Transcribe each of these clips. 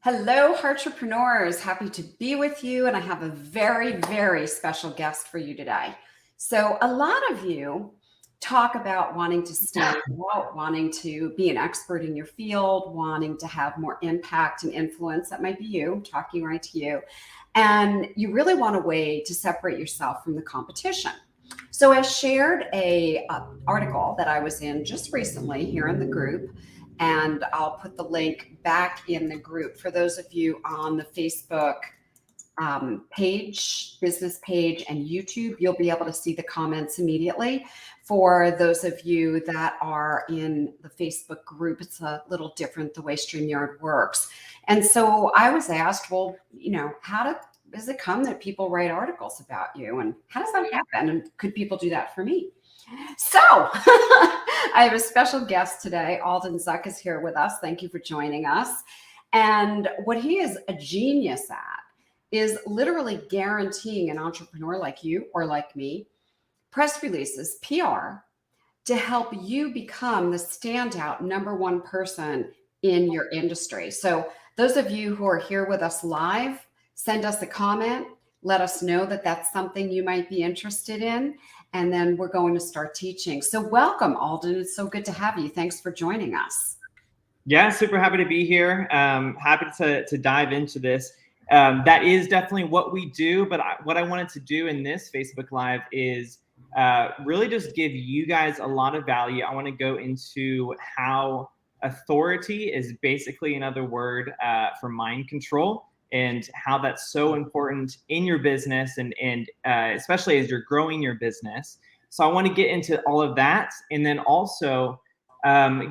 Hello, entrepreneurs. Happy to be with you. And I have a very, very special guest for you today. So, a lot of you talk about wanting to stand out, wanting to be an expert in your field, wanting to have more impact and influence. That might be you, talking right to you. And you really want a way to separate yourself from the competition. So, I shared a article that I was in just recently here in the group, and I'll put the link back in the group for those of you on the Facebook page, business page, and YouTube. You'll be able to see the comments immediately. For those of you that are in the Facebook group, it's a little different the way StreamYard works. And so I was asked, well, how does it come that people write articles about you? And how does that happen? And could people do that for me? So I have a special guest today. Alden Zuck is here with us. Thank you for joining us. And what he is a genius at is literally guaranteeing an entrepreneur like you or like me press releases, PR, to help you become the standout number one person in your industry. So those of you who are here with us live, send us a comment. Let us know that that's something you might be interested in. And then we're going to start teaching. So welcome, Alden. It's so good to have you. Thanks for joining us. Yeah, super happy to be here. Happy to dive into this. That is definitely what we do. But what I wanted to do in this Facebook Live is really just give you guys a lot of value. I want to go into how authority is basically another word for mind control, and how that's so important in your business and especially as you're growing your business. So I want to get into all of that, and then also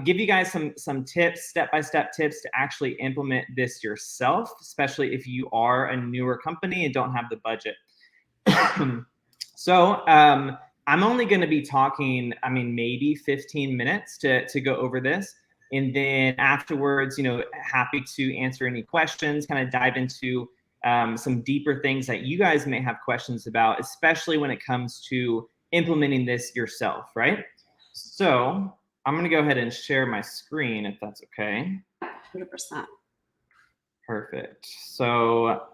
give you guys some tips, step-by-step tips to actually implement this yourself, especially if you are a newer company and don't have the budget. So I'm only going to be talking, maybe 15 minutes to go over this. And then afterwards, happy to answer any questions, kind of dive into some deeper things that you guys may have questions about, especially when it comes to implementing this yourself, right? So I'm going to go ahead and share my screen if that's okay. 100%. Perfect. So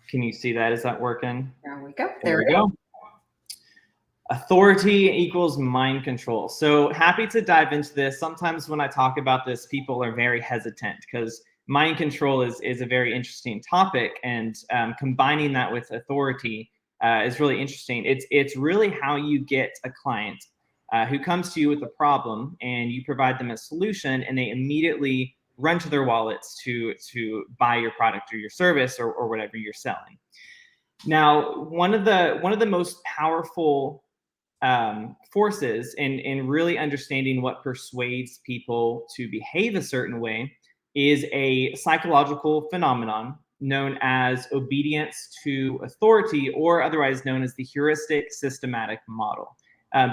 can you see that? Is that working? There we go. There we go. Authority equals mind control. So happy to dive into this. Sometimes when I talk about this, people are very hesitant because mind control is a very interesting topic, and combining that with authority is really interesting. It's really how you get a client who comes to you with a problem, and you provide them a solution, and they immediately run to their wallets to buy your product or your service or whatever you're selling. Now, one of the most powerful forces in really understanding what persuades people to behave a certain way is a psychological phenomenon known as obedience to authority, or otherwise known as the heuristic systematic model.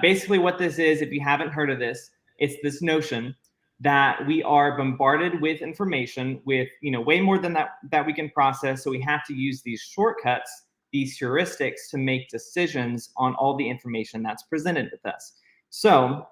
Basically what this is, if you haven't heard of this, it's this notion that we are bombarded with information with way more than that we can process. So we have to use these shortcuts, these heuristics, to make decisions on all the information that's presented with us. So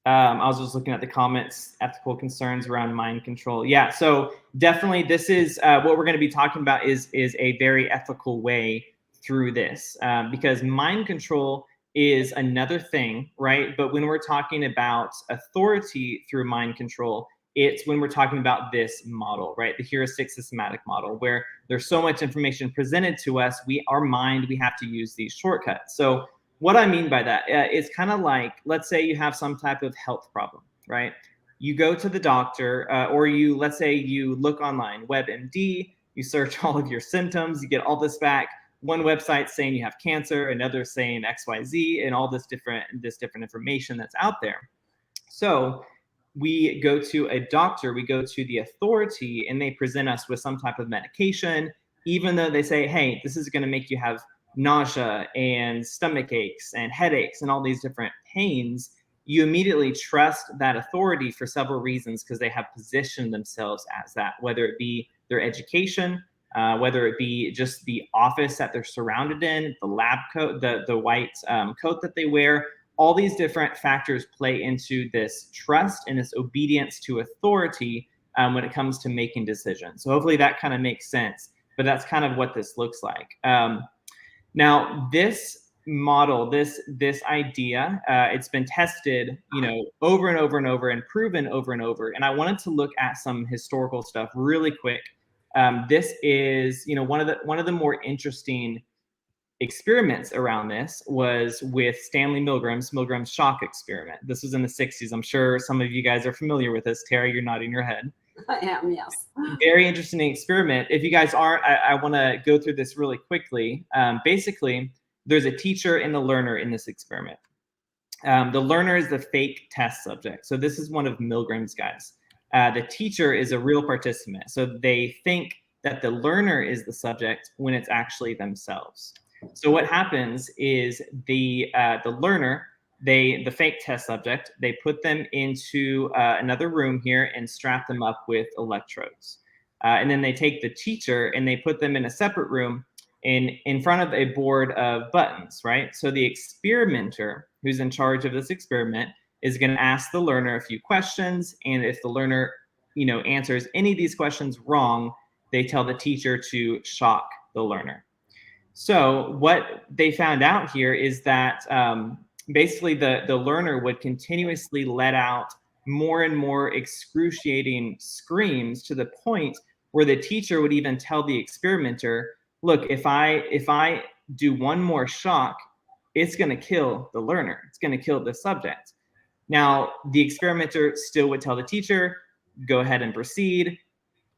I was just looking at the comments, ethical concerns around mind control. Yeah, so definitely this is what we're going to be talking about is a very ethical way through this, because mind control is another thing, right? But when we're talking about authority through mind control, it's when we're talking about this model, right? The heuristic systematic model, where there's so much information presented to us, we have to use these shortcuts. So what I mean by that is kind of like, let's say you have some type of health problem, right? You go to the doctor, or let's say you look online, WebMD, you search all of your symptoms, you get all this back. One website saying you have cancer, another saying XYZ, and all this different information that's out there. So we go to a doctor, we go to the authority, and they present us with some type of medication, even though they say, hey, this is going to make you have nausea and stomach aches and headaches and all these different pains. You immediately trust that authority for several reasons, because they have positioned themselves as that, whether it be their education, whether it be just the office that they're surrounded in, the lab coat, the white coat that they wear. All these different factors play into this trust and this obedience to authority when it comes to making decisions. So hopefully that kind of makes sense, but that's kind of what this looks like. Now, this model, this idea, it's been tested, over and over and over and proven over and over. And I wanted to look at some historical stuff really quick. This is, one of the more interesting experiments around this was with Stanley Milgram's shock experiment. This was in the 60s. I'm sure some of you guys are familiar with this. Terry, you're nodding your head. I am, yes. Very interesting experiment. If you guys aren't, I want to go through this really quickly. Basically, there's a teacher and a learner in this experiment. The learner is the fake test subject. So this is one of Milgram's guys. The teacher is a real participant. So they think that the learner is the subject when it's actually themselves. So what happens is the learner, the fake test subject, they put them into another room here and strap them up with electrodes. And then they take the teacher and they put them in a separate room in front of a board of buttons, right? So the experimenter who's in charge of this experiment is going to ask the learner a few questions. And if the learner, answers any of these questions wrong, they tell the teacher to shock the learner. So what they found out here is that basically the learner would continuously let out more and more excruciating screams to the point where the teacher would even tell the experimenter, look, if I do one more shock, it's going to kill the learner. It's going to kill the subject. Now, the experimenter still would tell the teacher, go ahead and proceed.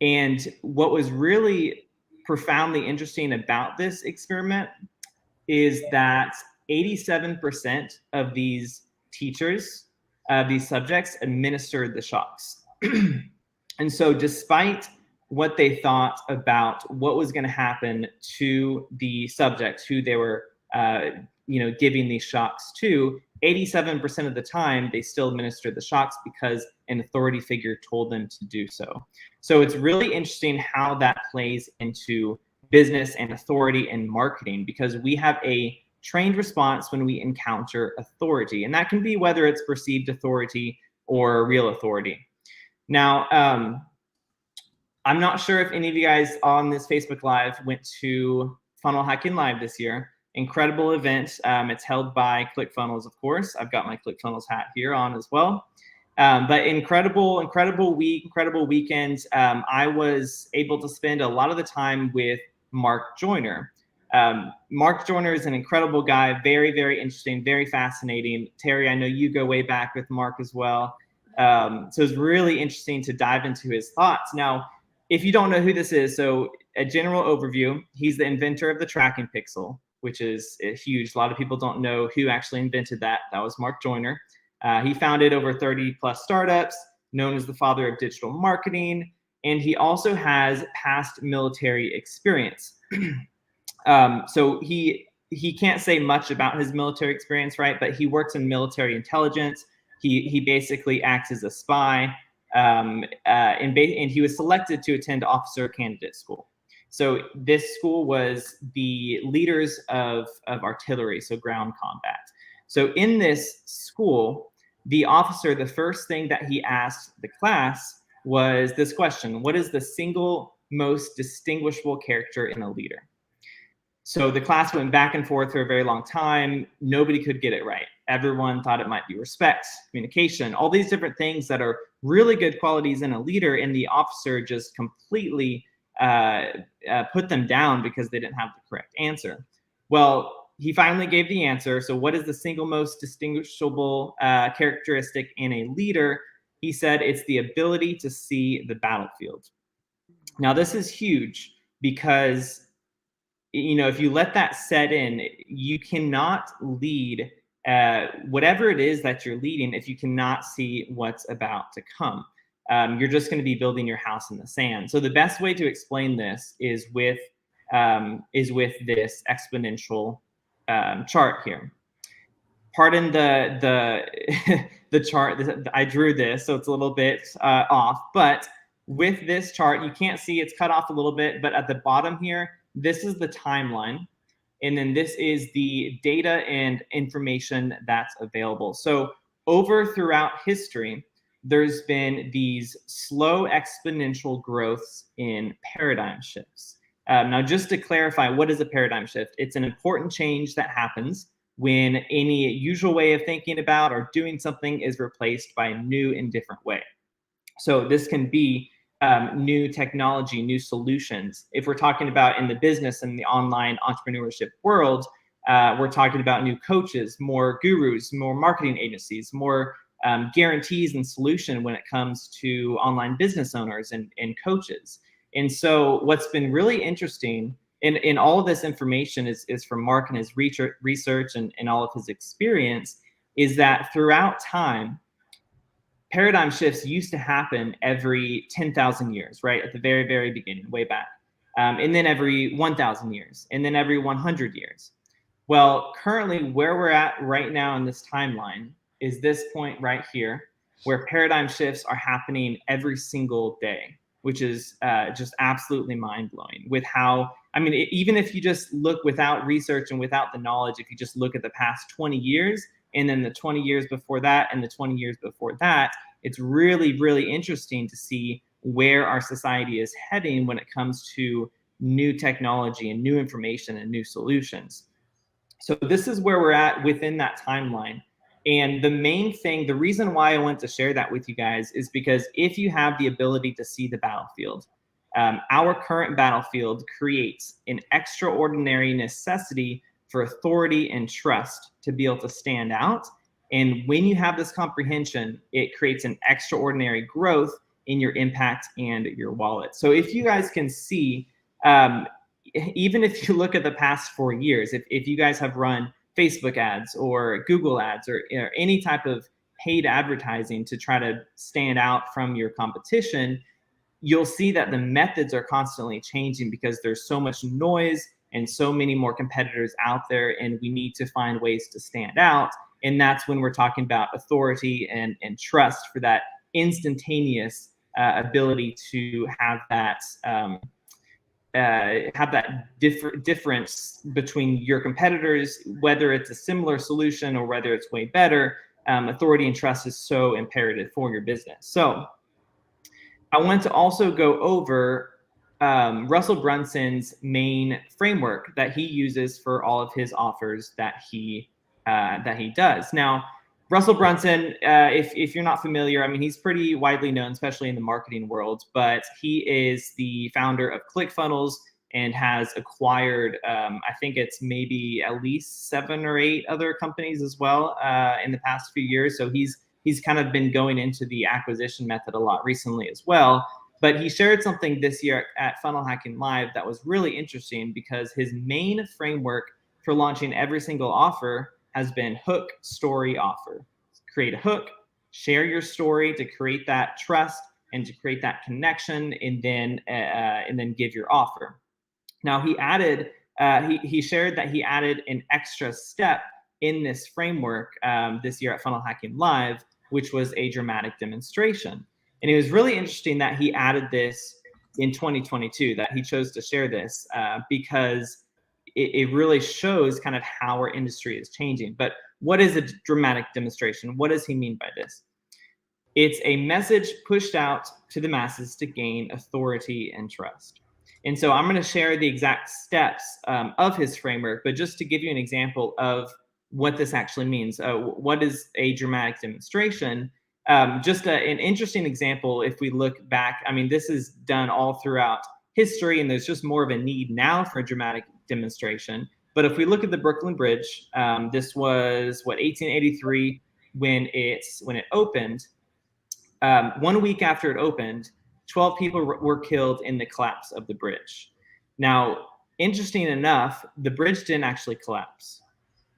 And what was really profoundly interesting about this experiment is that 87% of these teachers, these subjects, administered the shocks. And so despite what they thought about what was going to happen to the subjects who they were giving these shocks to, 87% of the time they still administered the shocks because an authority figure told them to do so. So it's really interesting how that plays into business and authority and marketing, because we have a trained response when we encounter authority, and that can be whether it's perceived authority or real authority. Now, I'm not sure if any of you guys on this Facebook Live went to Funnel Hacking Live this year. Incredible event. It's held by ClickFunnels, of course. I've got my ClickFunnels hat here on as well. But incredible weekend. I was able to spend a lot of the time with Mark Joyner. Mark Joyner is an incredible guy, very, very interesting, very fascinating. Terry, I know you go way back with Mark as well. So it's really interesting to dive into his thoughts. Now, if you don't know who this is, so a general overview, he's the inventor of the tracking pixel, which is huge. A lot of people don't know who actually invented that. That was Mark Joyner. He founded over 30 plus startups, known as the father of digital marketing. And he also has past military experience. So he can't say much about his military experience, right? But he works in military intelligence. He basically acts as a spy. And he was selected to attend officer candidate school. So this school was the leaders of artillery, so ground combat. So in this school, the officer, the first thing that he asked the class was this question: what is the single most distinguishable character in a leader? So the class went back and forth for a very long time. Nobody could get it right. Everyone thought it might be respect, communication, all these different things that are really good qualities in a leader, and the officer just completely put them down because they didn't have the correct answer. Well, he finally gave the answer. So what is the single most distinguishable characteristic in a leader? He said it's the ability to see the battlefield. Now, this is huge because, if you let that set in, you cannot lead whatever it is that you're leading if you cannot see what's about to come. You're just going to be building your house in the sand. So the best way to explain this is with this exponential chart here. Pardon the chart. I drew this, so it's a little bit off. But with this chart, you can't see, it's cut off a little bit. But at the bottom here, this is the timeline. And then this is the data and information that's available. So throughout history, there's been these slow exponential growths in paradigm shifts. Now, just to clarify, what is a paradigm shift? It's an important change that happens when any usual way of thinking about or doing something is replaced by a new and different way. So this can be new technology, new solutions. If we're talking about in the business and the online entrepreneurship world, we're talking about new coaches, more gurus, more marketing agencies, more guarantees and solution when it comes to online business owners and coaches. And so what's been really interesting in all of this information is from Mark and his research and all of his experience, is that throughout time, paradigm shifts used to happen every 10,000 years, right? At the very, very beginning, way back. And then every 1,000 years, and then every 100 years. Well, currently where we're at right now in this timeline is this point right here, where paradigm shifts are happening every single day, which is just absolutely mind-blowing with how, I mean, even if you just look without research and without the knowledge, if you just look at the past 20 years, and then the 20 years before that, and the 20 years before that, it's really, really interesting to see where our society is heading when it comes to new technology and new information and new solutions. So this is where we're at within that timeline. And the main thing, the reason why I want to share that with you guys is because if you have the ability to see the battlefield, our current battlefield creates an extraordinary necessity for authority and trust to be able to stand out. And when you have this comprehension, it creates an extraordinary growth in your impact and your wallet. So if you guys can see, even if you look at the past 4 years, if you guys have run Facebook ads or Google ads or any type of paid advertising to try to stand out from your competition, you'll see that the methods are constantly changing because there's so much noise and so many more competitors out there, and we need to find ways to stand out. And that's when we're talking about authority and trust for that instantaneous ability to have that difference between your competitors, whether it's a similar solution or whether it's way better. Authority and trust is so imperative for your business. So I want to also go over Russell Brunson's main framework that he uses for all of his offers that he does. Now, Russell Brunson, if you're not familiar, I mean, he's pretty widely known, especially in the marketing world, but he is the founder of ClickFunnels and has acquired, I think it's maybe at least 7 or 8 other companies as well in the past few years. So he's kind of been going into the acquisition method a lot recently as well. But he shared something this year at Funnel Hacking Live that was really interesting because his main framework for launching every single offer has been hook, story, offer. Create a hook, share your story to create that trust and to create that connection, and then give your offer. Now he added, he shared that he added an extra step in this framework this year at Funnel Hacking Live, which was a dramatic demonstration. And it was really interesting that he added this in 2022, that he chose to share this because it really shows kind of how our industry is changing. But what is a dramatic demonstration? What does he mean by this? It's a message pushed out to the masses to gain authority and trust. And so I'm going to share the exact steps of his framework, but just to give you an example of what this actually means. What is a dramatic demonstration? Just an interesting example, if we look back, I mean, this is done all throughout history, and there's just more of a need now for a dramatic demonstration. But if we look at the Brooklyn Bridge, this was 1883 when it opened. 1 week after it opened, 12 people were killed in the collapse of the bridge. Now, interesting enough, the bridge didn't actually collapse.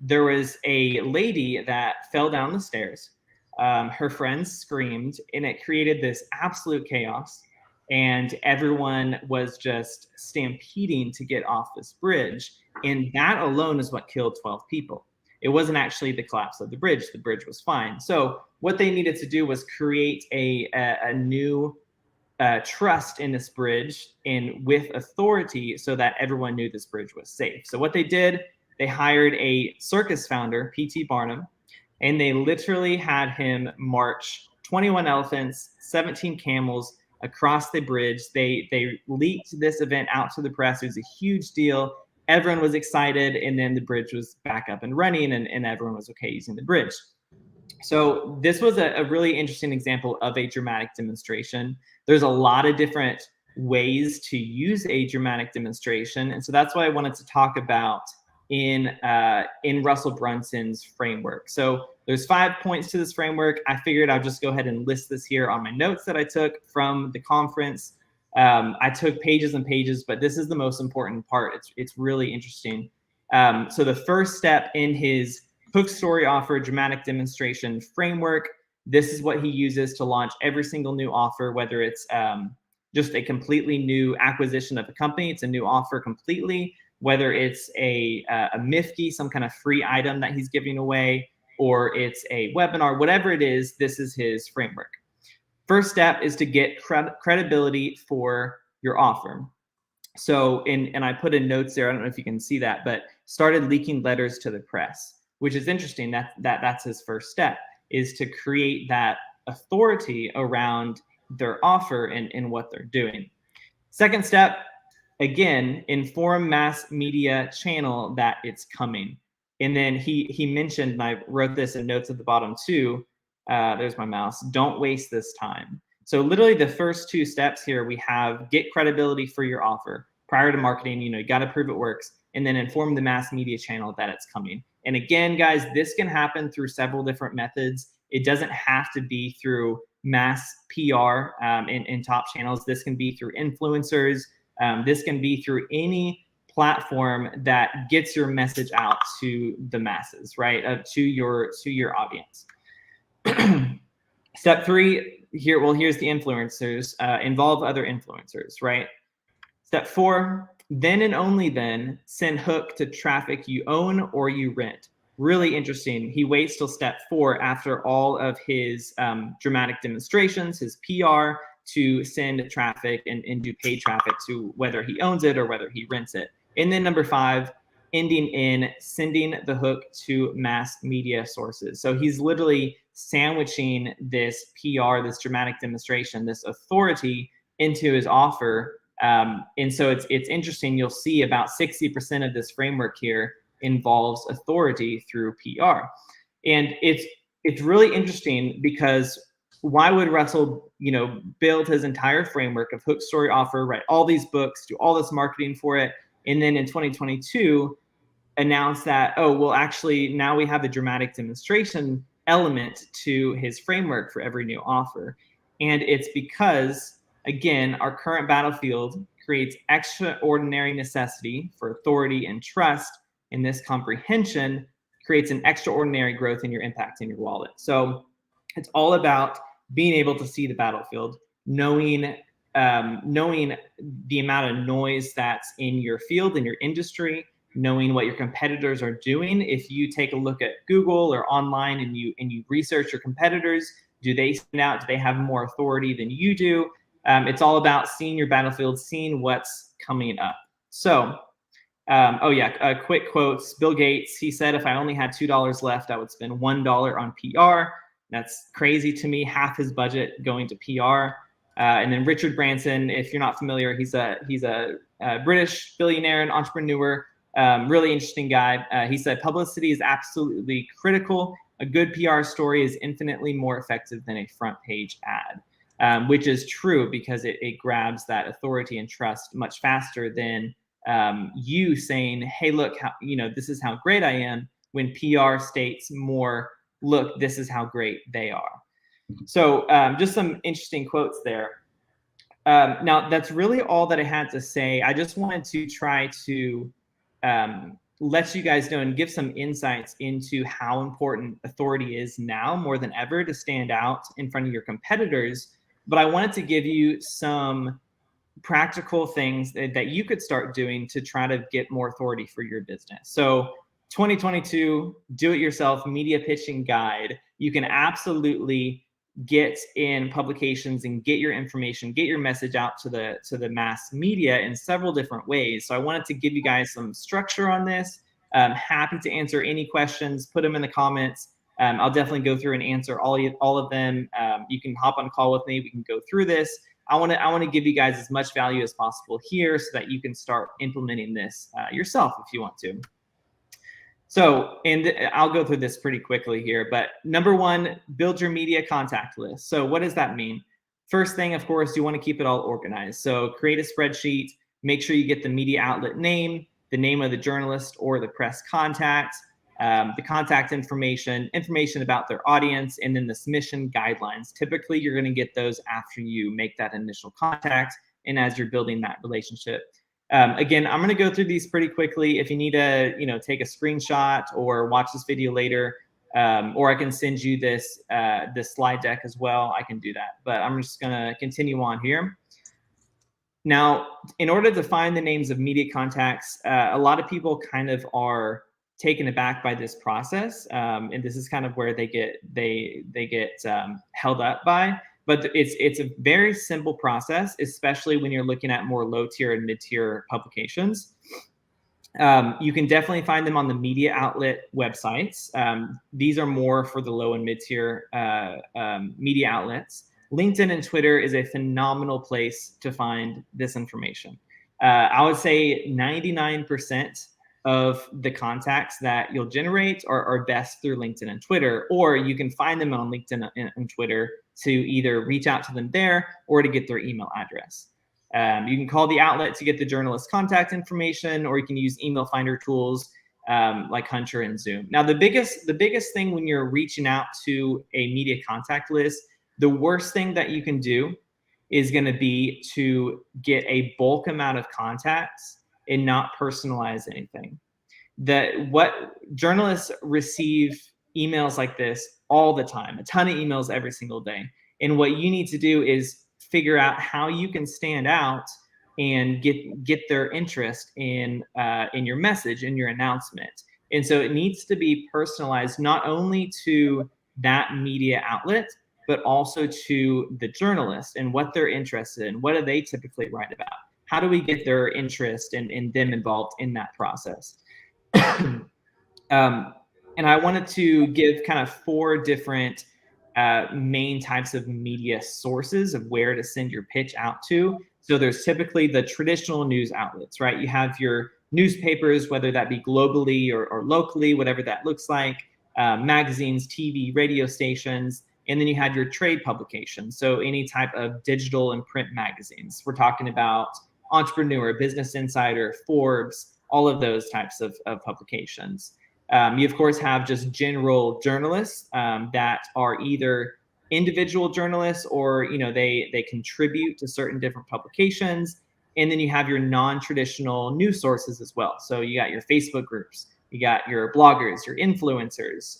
There was a lady that fell down the stairs. Her friends screamed, and it created this absolute chaos. And everyone was just stampeding to get off this bridge. And that alone is what killed 12 people. It wasn't actually the collapse of the bridge. The bridge was fine. So what they needed to do was create a new trust in this bridge and with authority so that everyone knew this bridge was safe. So what they did, they hired a circus founder, P.T. Barnum, and they literally had him march 21 elephants, 17 camels across the bridge. They leaked this event out to the press. It was a huge deal. Everyone was excited, and then the bridge was back up and running, and everyone was okay using the bridge. So this was a really interesting example of a dramatic demonstration. There's a lot of different ways to use a dramatic demonstration, and so that's what I wanted to talk about in Russell Brunson's framework. So there's 5 points to this framework. I figured I'll just go ahead and list this here on my notes that I took from the conference. I took pages and pages, but this is the most important part. It's really interesting. So the first step in his hook story offer dramatic demonstration framework, this is what he uses to launch every single new offer, whether it's just a completely new acquisition of a company, it's a new offer completely, whether it's a MIFKI, some kind of free item that he's giving away, or it's a webinar, whatever it is, this is his framework. First step is to get credibility for your offer. So, and I put in notes there, I don't know if you can see that, but started leaking letters to the press, which is interesting. That's his first step, is to create that authority around their offer and what they're doing. Second step, again, inform mass media channel that it's coming. And then he mentioned, and I wrote this in notes at the bottom too, there's my mouse, don't waste this time. So literally the first 2 steps here, we have get credibility for your offer. Prior to marketing, you got to prove it works, and then inform the mass media channel that it's coming. And again, guys, this can happen through several different methods. It doesn't have to be through mass PR in top channels. This can be through influencers. This can be through any platform that gets your message out to the masses, right? To your audience. Step 3 here, well, here's the influencers. Involve other influencers, right? Step 4, then and only then send hook to traffic you own or you rent. Really interesting. He waits till step 4 after all of his dramatic demonstrations, his PR, to send traffic and do paid traffic to whether he owns it or whether he rents it. And then number 5, ending in sending the hook to mass media sources. So he's literally sandwiching this PR, this dramatic demonstration, this authority into his offer. And so it's interesting. You'll see about 60% of this framework here involves authority through PR. And it's really interesting because why would Russell, build his entire framework of hook story offer, write all these books, do all this marketing for it, and then in 2022 announce that, oh, well, actually now we have a dramatic demonstration element to his framework for every new offer. And it's because, again, our current battlefield creates extraordinary necessity for authority and trust, and this comprehension creates an extraordinary growth in your impact in your wallet. So it's all about being able to see the battlefield, knowing the amount of noise that's in your field, in your industry, knowing what your competitors are doing. If you take a look at Google or online and you research your competitors, do they stand out? Do they have more authority than you do? It's all about seeing your battlefield, seeing what's coming up. So, quick quotes. Bill Gates, he said, if I only had $2 left, I would spend $1 on PR. That's crazy to me, half his budget going to PR. And then Richard Branson, if you're not familiar, he's a British billionaire and entrepreneur, really interesting guy. He said, publicity is absolutely critical. A good PR story is infinitely more effective than a front page ad, which is true because it grabs that authority and trust much faster than you saying, hey, look, this is how great I am, when PR states more, look, this is how great they are. So just some interesting quotes there. Now, that's really all that I had to say. I just wanted to try to let you guys know and give some insights into how important authority is now more than ever to stand out in front of your competitors. But I wanted to give you some practical things that you could start doing to try to get more authority for your business. So 2022 do-it-yourself media pitching guide. You can absolutely get in publications and get your information, get your message out to the mass media in several different ways. So I wanted to give you guys some structure on this. I'm happy to answer any questions, put them in the comments. I'll definitely go through and answer all of them. You can hop on a call with me. We can go through this. I want to give you guys as much value as possible here so that you can start implementing this yourself if you want to. So, and I'll go through this pretty quickly here, but number one, build your media contact list. So what does that mean? First thing, of course, you want to keep it all organized. So create a spreadsheet, make sure you get the media outlet name, the name of the journalist or the press contact, the contact information about their audience, and then the submission guidelines. Typically, you're going to get those after you make that initial contact and as you're building that relationship. Again, I'm going to go through these pretty quickly. If you need to, take a screenshot or watch this video later, or I can send you this slide deck as well, I can do that. But I'm just going to continue on here. Now, in order to find the names of media contacts, a lot of people kind of are taken aback by this process, and this is kind of where they get held up by. But it's a very simple process, especially when you're looking at more low tier and mid tier publications. You can definitely find them on the media outlet websites. These are more for the low and mid tier media outlets. LinkedIn and Twitter is a phenomenal place to find this information. I would say 99% of the contacts that you'll generate are best through LinkedIn and Twitter, or you can find them on LinkedIn and Twitter to either reach out to them there or to get their email address. You can call the outlet to get the journalist contact information, or you can use email finder tools like Hunter and Zoom. Now, the biggest thing when you're reaching out to a media contact list, the worst thing that you can do is going to be to get a bulk amount of contacts and not personalize anything. What journalists receive emails like this all the time, a ton of emails every single day. And what you need to do is figure out how you can stand out and get their interest in your message, in your announcement. And so it needs to be personalized not only to that media outlet, but also to the journalist and what they're interested in. What do they typically write about? How do we get their interest and them involved in that process? And I wanted to give kind of 4 different main types of media sources of where to send your pitch out to. So there's typically the traditional news outlets, right? You have your newspapers, whether that be globally or locally, whatever that looks like, magazines, TV, radio stations, and then you have your trade publications. So any type of digital and print magazines. We're talking about Entrepreneur, Business Insider, Forbes, all of those types of publications. You, of course, have just general journalists that are either individual journalists or, they contribute to certain different publications. And then you have your non-traditional news sources as well. So you got your Facebook groups, you got your bloggers, your influencers,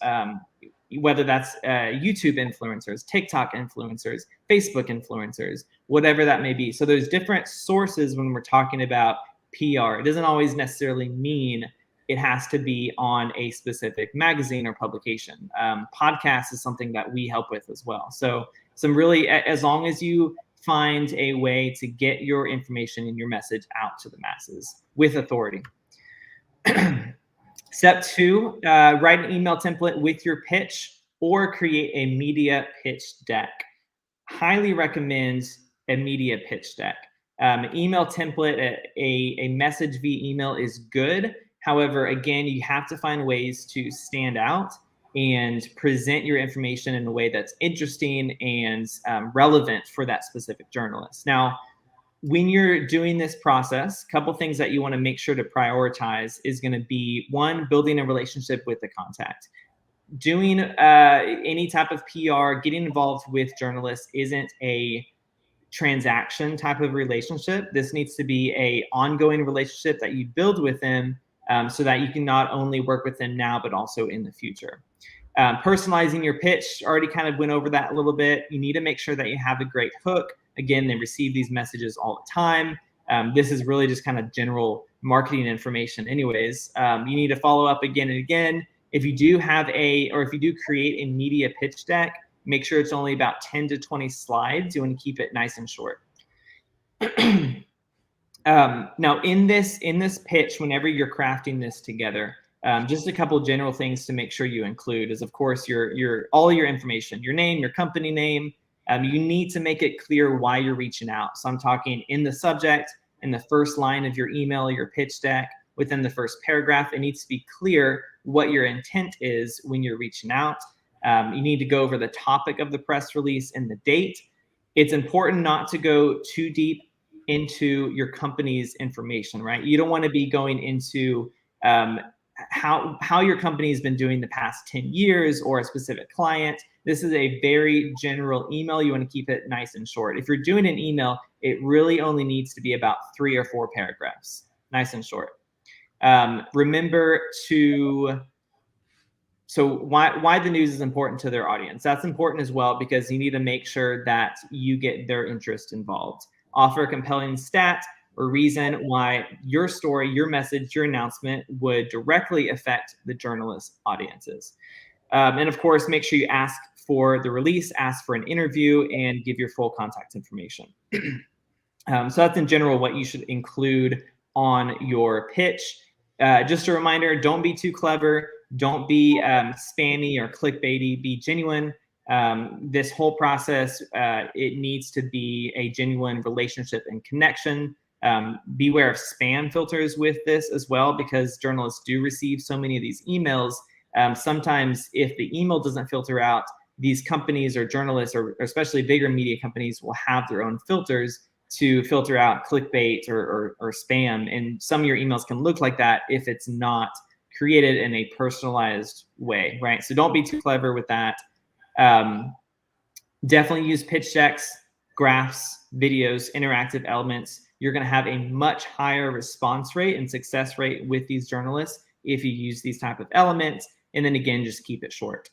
whether that's YouTube influencers, TikTok influencers, Facebook influencers, whatever that may be. So there's different sources when we're talking about PR. It doesn't always necessarily mean it has to be on a specific magazine or publication. Podcast is something that we help with as well. So some really, as long as you find a way to get your information and your message out to the masses with authority. Step 2, write an email template with your pitch or create a media pitch deck. Highly recommend a media pitch deck. Email template, a message via email is good. However, again, you have to find ways to stand out and present your information in a way that's interesting and relevant for that specific journalist. Now, when you're doing this process, a couple things that you want to make sure to prioritize is going to be, 1, building a relationship with the contact. Doing any type of PR, getting involved with journalists isn't a transaction type of relationship. This needs to be an ongoing relationship that you build with them so that you can not only work with them now, but also in the future. Personalizing your pitch, already kind of went over that a little bit. You need to make sure that you have a great hook. Again, they receive these messages all the time. This is really just kind of general marketing information anyways. You need to follow up again and again. If you do create a media pitch deck, make sure it's only about 10 to 20 slides. You want to keep it nice and short. Now in this pitch, whenever you're crafting this together, Just a couple general things to make sure you include is, of course, all your information, your name, your company name. You need to make it clear why you're reaching out. So I'm talking in the subject, in the first line of your email, your pitch deck, within the first paragraph. It needs to be clear what your intent is when you're reaching out. You need to go over the topic of the press release and the date. It's important not to go too deep into your company's information, right? You don't want to be going into how your company has been doing the past 10 years or a specific client. This is a very general email. You want to keep it nice and short. If you're doing an email, it really only needs to be about 3 or 4 paragraphs, nice and short. Remember to, so why the news is important to their audience. That's important as well, because you need to make sure that you get their interest involved. Offer a compelling stat or reason why your story, your message, your announcement would directly affect the journalist's audiences. And of course, make sure you ask for the release, ask for an interview, and give your full contact information. So that's in general what you should include on your pitch. Just a reminder, don't be too clever. Don't be spammy or clickbaity. Be genuine. This whole process, it needs to be a genuine relationship and connection. Beware of spam filters with this as well, because journalists do receive so many of these emails. Sometimes if the email doesn't filter out, these companies or journalists, or especially bigger media companies, will have their own filters to filter out clickbait or spam. And some of your emails can look like that if it's not created in a personalized way, right? So don't be too clever with that. Definitely use pitch decks, graphs, videos, interactive elements. You're going to have a much higher response rate and success rate with these journalists if you use these type of elements. And then again, just keep it short.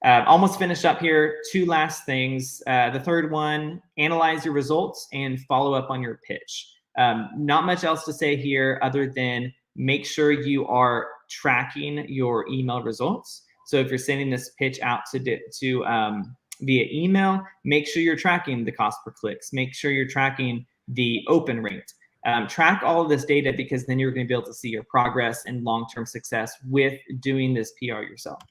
Almost finished up here. 2 last things. The third one, analyze your results and follow up on your pitch. Not much else to say here other than make sure you are tracking your email results. So if you're sending this pitch out via email, make sure you're tracking the cost per clicks. Make sure you're tracking the open rate. Track all of this data, because then you're going to be able to see your progress and long-term success with doing this PR yourself.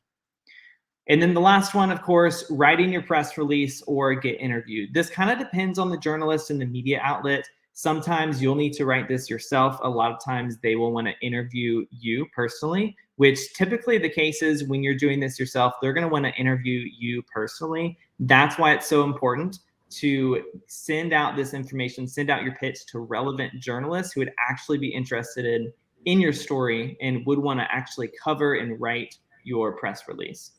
And then the last one, of course, writing your press release or get interviewed. This kind of depends on the journalist and the media outlet. Sometimes you'll need to write this yourself. A lot of times they will want to interview you personally, which typically the case is when you're doing this yourself, they're going to want to interview you personally. That's why it's so important to send out this information, send out your pitch to relevant journalists who would actually be interested in your story and would want to actually cover and write your press release.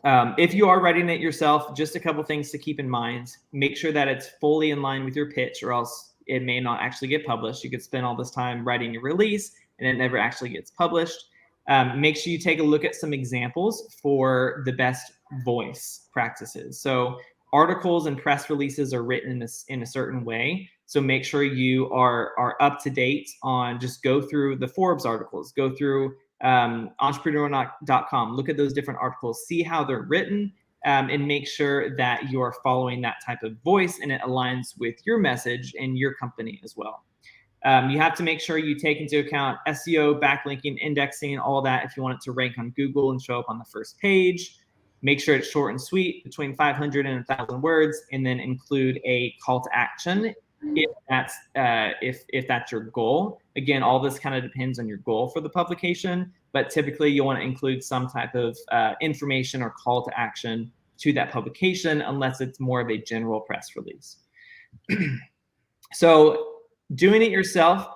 If you are writing it yourself, just a couple things to keep in mind. Make sure that it's fully in line with your pitch, or else it may not actually get published. You could spend all this time writing your release and it never actually gets published. Make sure you take a look at some examples for the best voice practices. So articles and press releases are written in a certain way. So make sure you are up to date on, just go through the Forbes articles, go through entrepreneur.com, look at those different articles, see how they're written, and make sure that you're following that type of voice and it aligns with your message and your company as well. You have to make sure you take into account SEO, backlinking, indexing, all that if you want it to rank on Google and show up on the first page. Make sure it's short and sweet, between 500 and 1,000 words, and then include a call to action if that's your goal. Again, all this kind of depends on your goal for the publication, but typically you want to include some type of information or call to action to that publication, unless it's more of a general press release. So doing it yourself,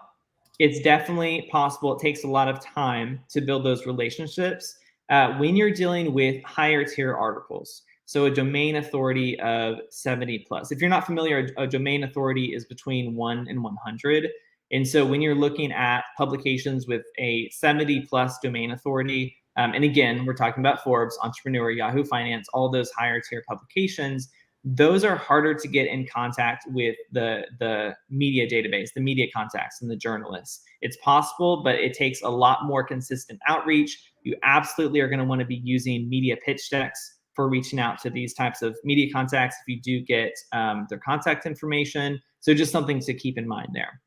it's definitely possible. It takes a lot of time to build those relationships when you're dealing with higher tier articles. So a domain authority of 70 plus. If you're not familiar, a domain authority is between 1 and 100. And so when you're looking at publications with a 70 plus domain authority, and again, we're talking about Forbes, Entrepreneur, Yahoo Finance, all those higher tier publications, those are harder to get in contact with the media database, the media contacts, and the journalists. It's possible, but it takes a lot more consistent outreach. You absolutely are going to want to be using media pitch decks for reaching out to these types of media contacts if you do get their contact information. So just something to keep in mind there.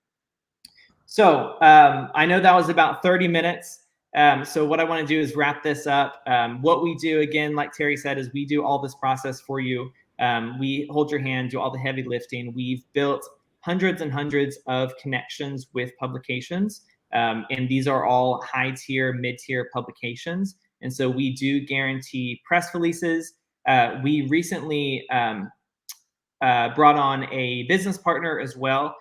So I know that was about 30 minutes. So what I want to do is wrap this up. What we do, again, like Terry said, is we do all this process for you. We hold your hand, do all the heavy lifting. We've built hundreds and hundreds of connections with publications. And these are all high tier, mid tier publications. And so we do guarantee press releases. We recently brought on a business partner as well.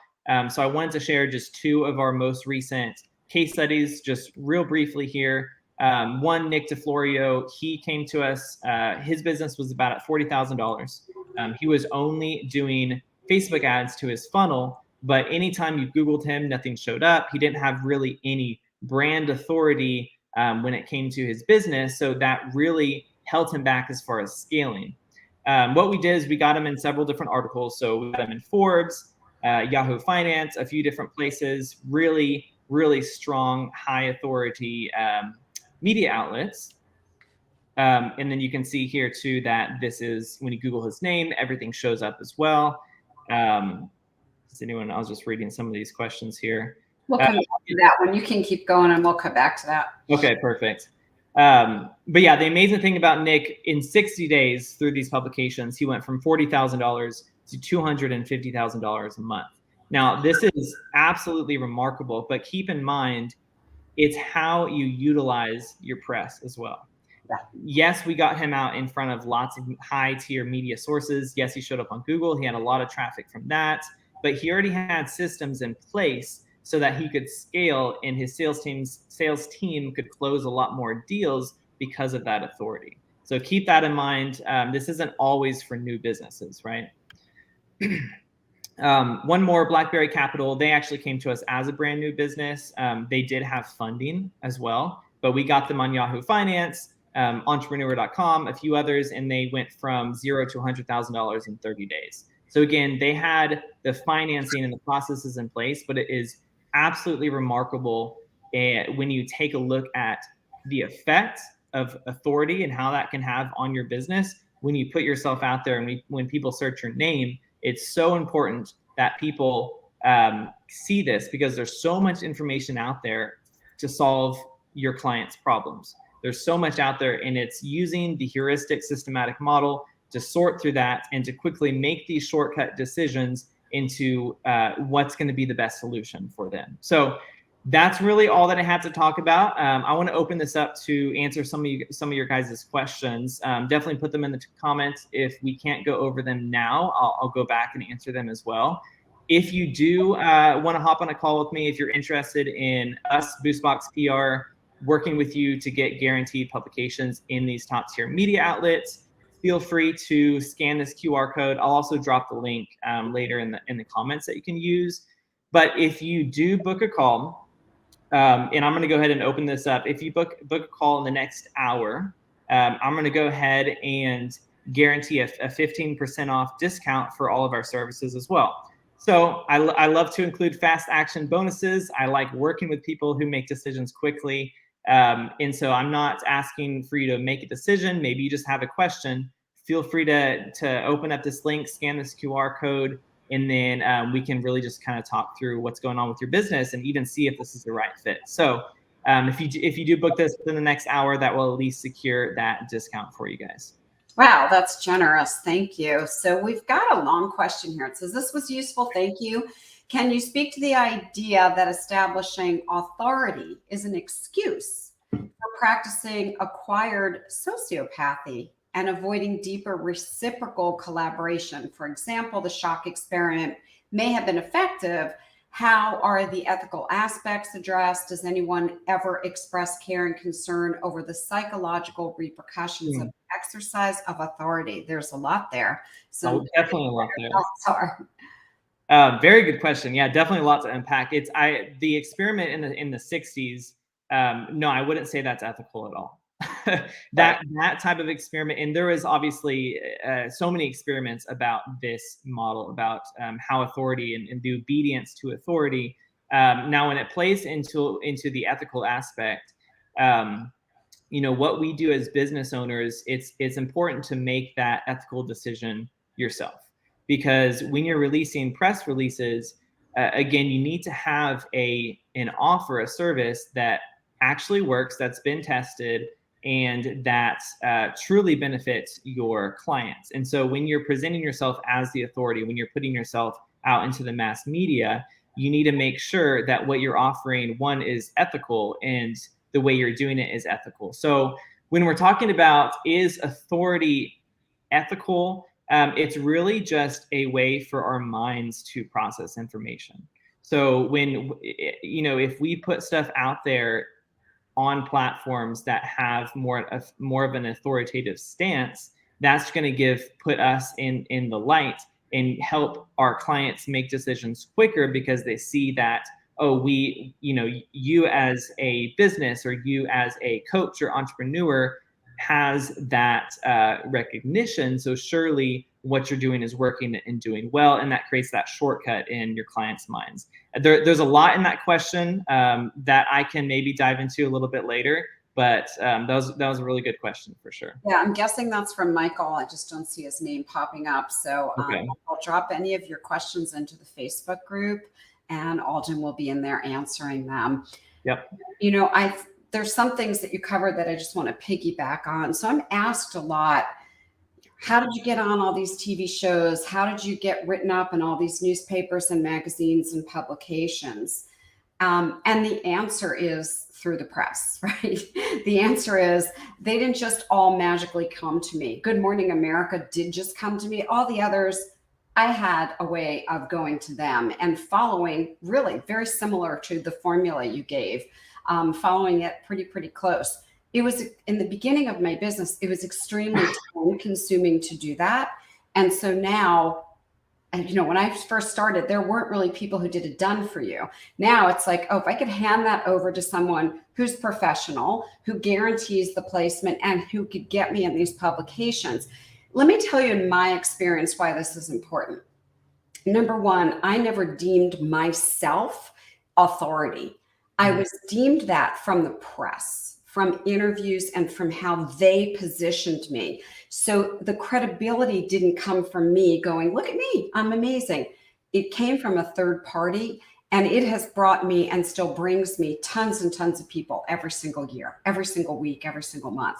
So I wanted to share just two of our most recent case studies, just real briefly here. One, Nick DeFlorio, he came to us. His business was about at $40,000. He was only doing Facebook ads to his funnel, but anytime you Googled him, nothing showed up. He didn't have really any brand authority when it came to his business. So that really held him back as far as scaling. What we did is we got him in several different articles. So we got him in Forbes, Yahoo Finance, a few different places, really, really strong, high authority media outlets. And then you can see here too that this is, when you Google his name, everything shows up as well. Does anyone, I was just reading some of these questions here. We'll come back to that one. You can keep going and we'll come back to that. Okay, perfect. But yeah, the amazing thing about Nick, in 60 days through these publications, he went from $40,000 to $250,000 a month. Now, this is absolutely remarkable, but keep in mind, it's how you utilize your press as well. Yeah. Yes, we got him out in front of lots of high tier media sources. Yes, he showed up on Google. He had a lot of traffic from that, but he already had systems in place so that he could scale, and his sales team could close a lot more deals because of that authority. So keep that in mind. This isn't always for new businesses, right? One more, BlackBerry Capital. They actually came to us as a brand new business. They did have funding as well, but we got them on Yahoo Finance, entrepreneur.com, a few others, and they went from $0 to $100,000 in 30 days. So again, they had the financing and the processes in place, but it is absolutely remarkable when you take a look at the effect of authority and how that can have on your business when you put yourself out there. And when people search your name, it's so important that people see this, because there's so much information out there to solve your clients' problems. There's so much out there, and it's using the heuristic systematic model to sort through that and to quickly make these shortcut decisions into what's going to be the best solution for them. So that's really all that I had to talk about. I want to open this up to answer some of your guys' questions. Definitely put them in the comments. If we can't go over them now, I'll go back and answer them as well. If you do want to hop on a call with me, if you're interested in us, Boostbox PR, working with you to get guaranteed publications in these top tier media outlets, feel free to scan this QR code. I'll also drop the link later in the comments that you can use. But if you do book a call, and I'm going to go ahead and open this up. If you book a call in the next hour, I'm going to go ahead and guarantee a 15% off discount for all of our services as well. So I love to include fast action bonuses. I like working with people who make decisions quickly. And so I'm not asking for you to make a decision. Maybe you just have a question. Feel free to open up this link, scan this QR code, and then we can really just kind of talk through what's going on with your business and even see if this is the right fit. So if you do book this within the next hour, that will at least secure that discount for you guys. Wow, that's generous. Thank you. So we've got a long question here. It says, this was useful. Thank you. Can you speak to the idea that establishing authority is an excuse for practicing acquired sociopathy and avoiding deeper reciprocal collaboration? For example, the shock experiment may have been effective. How are the ethical aspects addressed? Does anyone ever express care and concern over the psychological repercussions of exercise of authority? There's a lot there. So definitely a lot there. Very good question. Yeah, definitely a lot to unpack. The experiment in the 60s. No, I wouldn't say that's ethical at all. that type of experiment, and there is obviously so many experiments about this model, about how authority and the obedience to authority. Now, when it plays into the ethical aspect, what we do as business owners, it's important to make that ethical decision yourself, because when you're releasing press releases, again, you need to have an offer, a service that actually works, that's been tested, and that truly benefits your clients. And so when you're presenting yourself as the authority, when you're putting yourself out into the mass media, you need to make sure that what you're offering, one, is ethical, and the way you're doing it is ethical. So when we're talking about, is authority ethical, it's really just a way for our minds to process information. So when, if we put stuff out there on platforms that have more of an authoritative stance, that's going to put us in the light and help our clients make decisions quicker, because they see that, oh, you as a business, or you as a coach or entrepreneur has that recognition. So surely what you're doing is working and doing well, and that creates that shortcut in your clients' minds. There's a lot in that question that I can maybe dive into a little bit later, but that was a really good question for sure. Yeah, I'm guessing that's from Michael. I just don't see his name popping up. So Okay. I'll drop any of your questions into the Facebook group, and Alden will be in there answering them. Yep. There's some things that you covered that I just want to piggyback on. So I'm asked a lot, how did you get on all these TV shows? How did you get written up in all these newspapers and magazines and publications? And the answer is through the press, right? The answer is they didn't just all magically come to me. Good Morning America did just come to me. All the others, I had a way of going to them and following, really very similar to the formula you gave, following it pretty close. It was in the beginning of my business, it was extremely time consuming to do that. And so now, when I first started, there weren't really people who did it done for you. Now it's like, oh, if I could hand that over to someone who's professional, who guarantees the placement, and who could get me in these publications. Let me tell you in my experience why this is important. Number one, I never deemed myself authority. I was deemed that from the press, from interviews, and from how they positioned me. So the credibility didn't come from me going, look at me, I'm amazing. It came from a third party, and it has brought me, and still brings me, tons and tons of people every single year, every single week, every single month.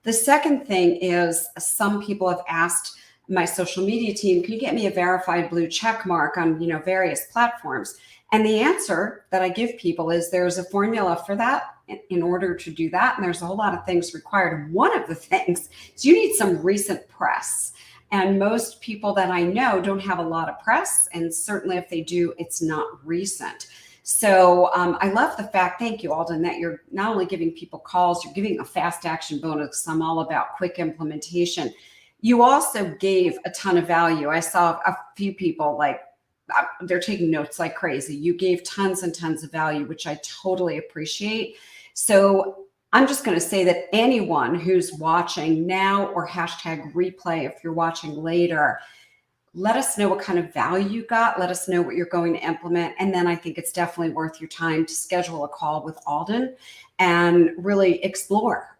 The second thing is, some people have asked my social media team, can you get me a verified blue check mark on various platforms? And the answer that I give people is, there's a formula for that in order to do that. And there's a whole lot of things required. One of the things is you need some recent press. And most people that I know don't have a lot of press. And certainly if they do, it's not recent. So I love the fact, thank you, Alden, that you're not only giving people calls, you're giving a fast action bonus. I'm all about quick implementation. You also gave a ton of value. I saw a few people they're taking notes like crazy. You gave tons and tons of value, which I totally appreciate. So I'm just going to say that anyone who's watching now, or hashtag replay if you're watching later, let us know what kind of value you got. Let us know what you're going to implement. And then I think it's definitely worth your time to schedule a call with Alden and really explore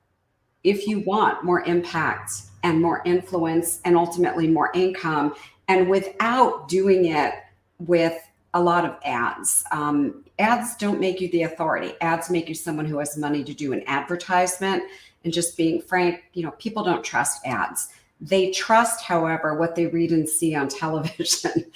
if you want more impact and more influence and ultimately more income, and without doing it with a lot of ads. Ads don't make you the authority. Ads make you someone who has money to do an advertisement. And just being frank, people don't trust ads. They trust, however, what they read and see on television.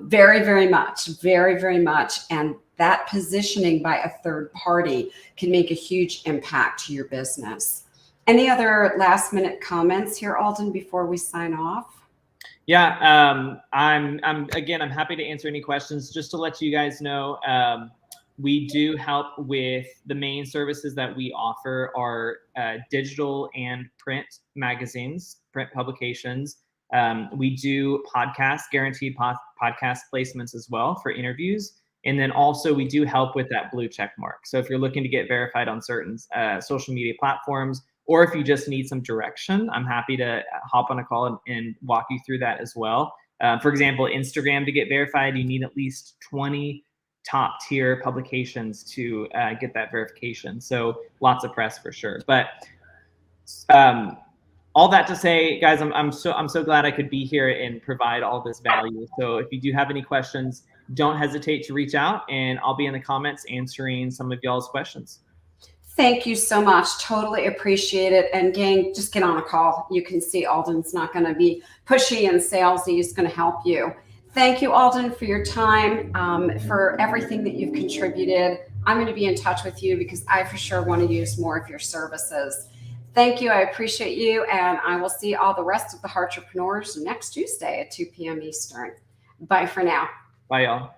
Very much. And that positioning by a third party can make a huge impact to your business. Any other last minute comments here, Alden, before we sign off? Yeah, I'm happy to answer any questions. Just to let you guys know, we do help with the main services that we offer are digital and print magazines, print publications. We do podcasts, guaranteed podcast placements as well for interviews. And then also we do help with that blue check mark. So if you're looking to get verified on certain social media platforms, or if you just need some direction, I'm happy to hop on a call and walk you through that as well. For example, Instagram, to get verified, you need at least 20 top tier publications to get that verification. So lots of press for sure. But all that to say, guys, I'm so glad I could be here and provide all this value. So if you do have any questions, don't hesitate to reach out, and I'll be in the comments answering some of y'all's questions. Thank you so much. Totally appreciate it. And gang, just get on a call. You can see Alden's not going to be pushy and salesy. He's going to help you. Thank you, Alden, for your time, for everything that you've contributed. I'm going to be in touch with you because I for sure want to use more of your services. Thank you. I appreciate you. And I will see all the rest of the Heartrepreneurs next Tuesday at 2 p.m. Eastern. Bye for now. Bye, y'all.